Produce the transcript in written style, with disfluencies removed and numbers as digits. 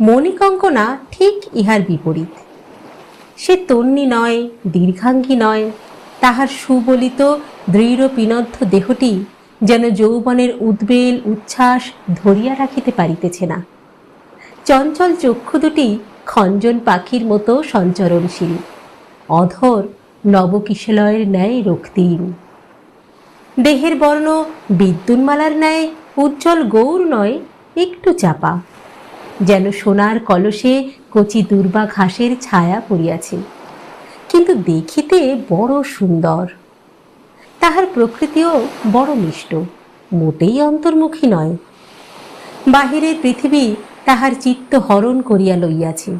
মণিকঙ্কনা ঠিক ইহার বিপরীত। সে তন্বী নয়, দীর্ঘাঙ্গী নয়, তাহার সুবলিত দৃঢ় পিনদ্ধ দেহটি যেন যৌবনের উদ্বেল উচ্ছ্বাস ধরিয়া রাখিতে পারিতেছে না। চঞ্চল চক্ষু দুটি খঞ্জন পাখির মতো সঞ্চরণশীল, অধর নবকিশলয়ের ন্যায় রক্তিম। দেহের বর্ণ বিদ্যুন্মালার ন্যায় উজ্জ্বল গৌর নয়, একটু চাপা, যেন সোনার কলসে কচি দুর্বা ঘাসের ছায়া পড়িয়াছে, কিন্তু দেখিতে বড় সুন্দর। তাহার প্রকৃতিও বড় মিষ্ট, মোটেই অন্তর্মুখী নয়। বাহিরের পৃথিবী তাহার চিত্ত হরণ করিয়া লইয়াছে।